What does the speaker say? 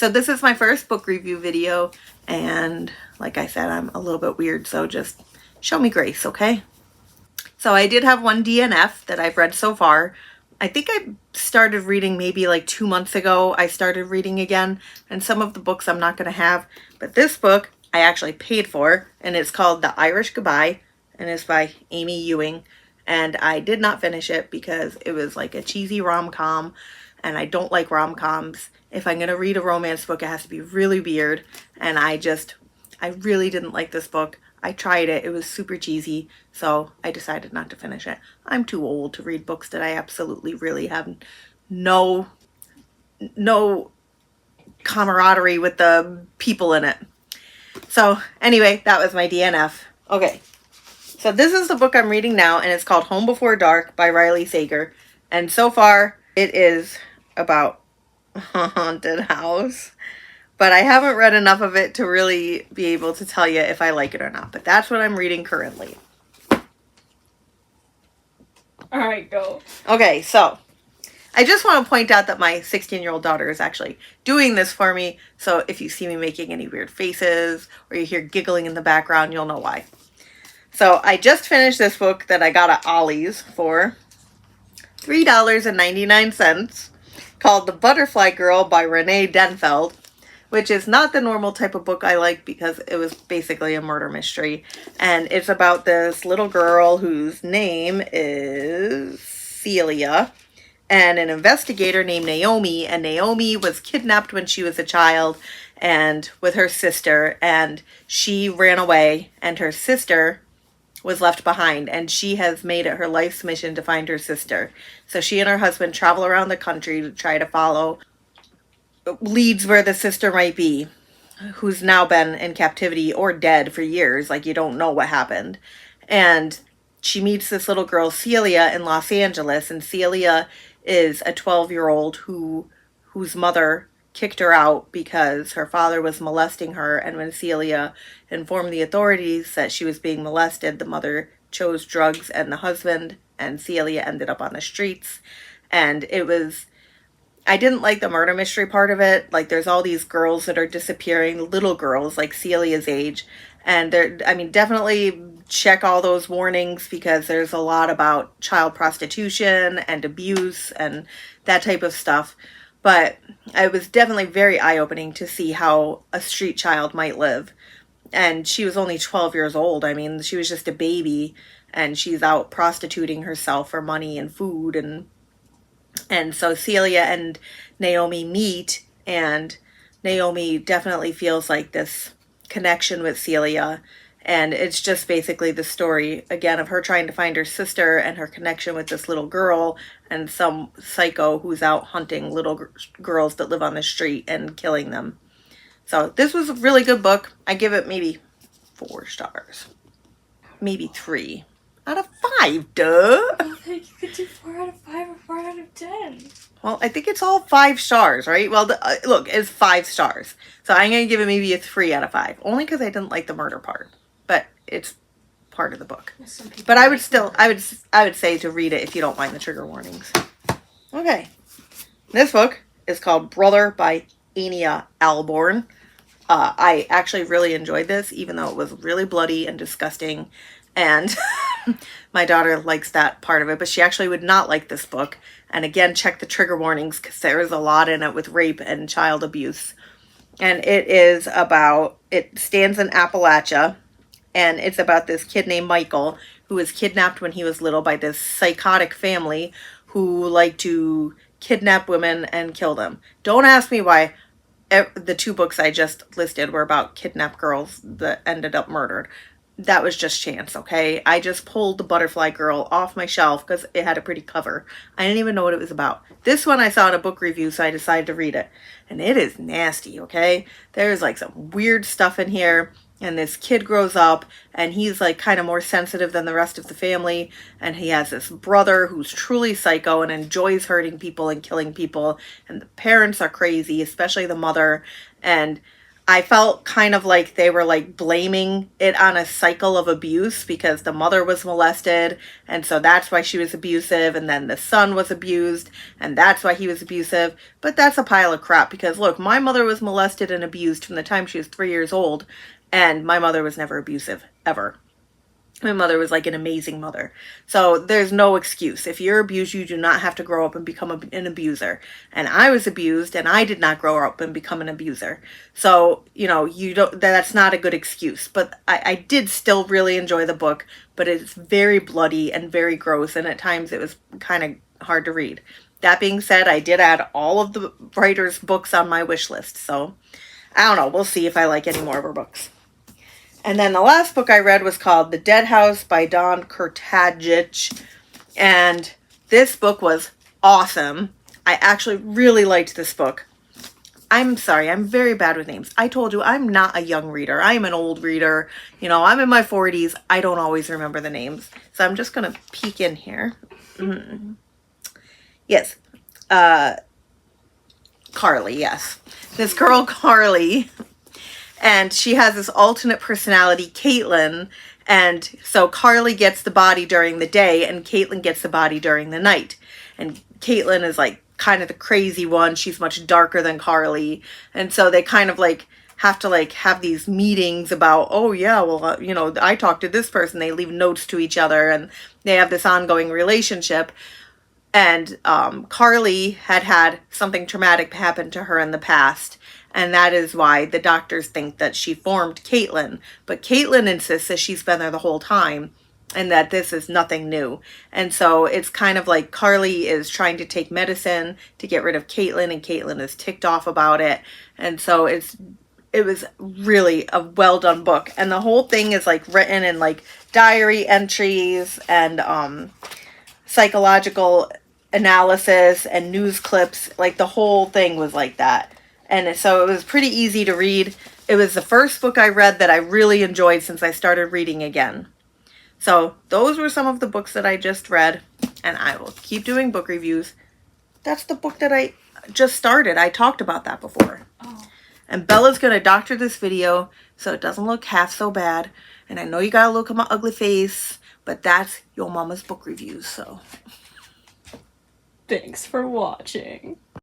So this is my first book review video, and like I said, I'm a little bit weird, so just show me grace, okay? So I did have one DNF that I've read so far. I think I started reading maybe like 2 months ago. I started reading again, and some of the books I'm not going to have, but this book I actually paid for, and it's called The Irish Goodbye, and it's by Amy Ewing. And I did not finish it because it was like a cheesy rom-com, and I don't like rom-coms. If I'm going to read a romance book, it has to be really weird, and I really didn't like this book. I tried it. It was super cheesy, so I decided not to finish it. I'm too old to read books that I absolutely really have no camaraderie with the people in it. So anyway, that was my DNF. Okay. So this is the book I'm reading now, and it's called Home Before Dark by Riley Sager. And so far, it is about a haunted house. But I haven't read enough of it to really be able to tell you if I like it or not. But that's what I'm reading currently. Alright, go. Okay, so I just want to point out that my 16-year-old daughter is actually doing this for me. So if you see me making any weird faces or you hear giggling in the background, you'll know why. So I just finished this book that I got at Ollie's for $3.99 called The Butterfly Girl by Renee Denfeld, which is not the normal type of book I like because it was basically a murder mystery. And it's about this little girl whose name is Celia and an investigator named Naomi. And Naomi was kidnapped when she was a child and with her sister, and she ran away, and her sister was left behind, and she has made it her life's mission to find her sister. So she and her husband travel around the country to try to follow leads where the sister might be, who's now been in captivity or dead for years. Like, you don't know what happened. And she meets this little girl, Celia, in Los Angeles, and Celia is a 12-year-old whose mother kicked her out because her father was molesting her, and when Celia informed the authorities that she was being molested, the mother chose drugs and the husband, and Celia ended up on the streets. And I didn't like the murder mystery part of it. Like, there's all these girls that are disappearing, little girls like Celia's age, and definitely check all those warnings because there's a lot about child prostitution and abuse and that type of stuff. But it was definitely very eye-opening to see how a street child might live. And she was only 12 years old. I mean, she was just a baby, and she's out prostituting herself for money and food. And so Celia and Naomi meet, and Naomi definitely feels like this connection with Celia. And it's just basically the story, again, of her trying to find her sister and her connection with this little girl and some psycho who's out hunting little girls that live on the street and killing them. So this was a really good book. I give it maybe 4 stars. Maybe 3 out of 5, duh. I think you could do 4 out of 5 or 4 out of 10. Well, I think it's all 5 stars, right? Well, look, it's 5 stars. So I'm going to give it maybe a 3 out of 5. Only because I didn't like the murder part. But it's part of the book. But I would say to read it if you don't mind the trigger warnings. Okay. This book is called Brother by Anya Alborn. I actually really enjoyed this, even though it was really bloody and disgusting. And my daughter likes that part of it, but she actually would not like this book. And again, check the trigger warnings because there is a lot in it with rape and child abuse. And it stands in Appalachia. And it's about this kid named Michael who was kidnapped when he was little by this psychotic family who like to kidnap women and kill them. Don't ask me why the 2 books I just listed were about kidnapped girls that ended up murdered. That was just chance, okay? I just pulled The Butterfly Girl off my shelf because it had a pretty cover. I didn't even know what it was about. This one I saw in a book review, so I decided to read it. And it is nasty, okay? There's like some weird stuff in here. And this kid grows up, and he's like kind of more sensitive than the rest of the family. And he has this brother who's truly psycho and enjoys hurting people and killing people. And the parents are crazy, especially the mother. And I felt kind of like they were like blaming it on a cycle of abuse because the mother was molested and so that's why she was abusive, and then the son was abused and that's why he was abusive. But that's a pile of crap because look, my mother was molested and abused from the time she was 3 years old, and my mother was never abusive ever. My mother was like an amazing mother. So there's no excuse. If you're abused, you do not have to grow up and become an abuser. And I was abused and I did not grow up and become an abuser. So, you know, that's not a good excuse. But I did still really enjoy the book, but it's very bloody and very gross. And at times it was kind of hard to read. That being said, I did add all of the writer's books on my wish list. So I don't know. We'll see if I like any more of her books. And then the last book I read was called The Dead House by Don Kurtagic. And this book was awesome. I actually really liked this book. I'm sorry, I'm very bad with names. I told you I'm not a young reader. I am an old reader. You know, I'm in my 40s. I don't always remember the names. So I'm just going to peek in here. Yes. Carly, yes. This girl, Carly. And she has this alternate personality, Caitlin. And so Carly gets the body during the day and Caitlin gets the body during the night. And Caitlin is like kind of the crazy one. She's much darker than Carly. And so they kind of like have to like have these meetings about, oh yeah, well, you know, I talked to this person. They leave notes to each other and they have this ongoing relationship. And Carly had something traumatic happen to her in the past. And that is why the doctors think that she formed Caitlin. But Caitlin insists that she's been there the whole time and that this is nothing new. And so it's kind of like Carly is trying to take medicine to get rid of Caitlin, and Caitlin is ticked off about it. And so it was really a well done book. And the whole thing is like written in like diary entries and psychological analysis and news clips. Like the whole thing was like that. And so it was pretty easy to read. It was the first book I read that I really enjoyed since I started reading again. So those were some of the books that I just read, and I will keep doing book reviews. That's the book that I just started. I talked about that before. Oh. And Bella's going to doctor this video so it doesn't look half so bad. And I know you got to look at my ugly face, but that's Yo Mama's Book Reviews, so. Thanks for watching.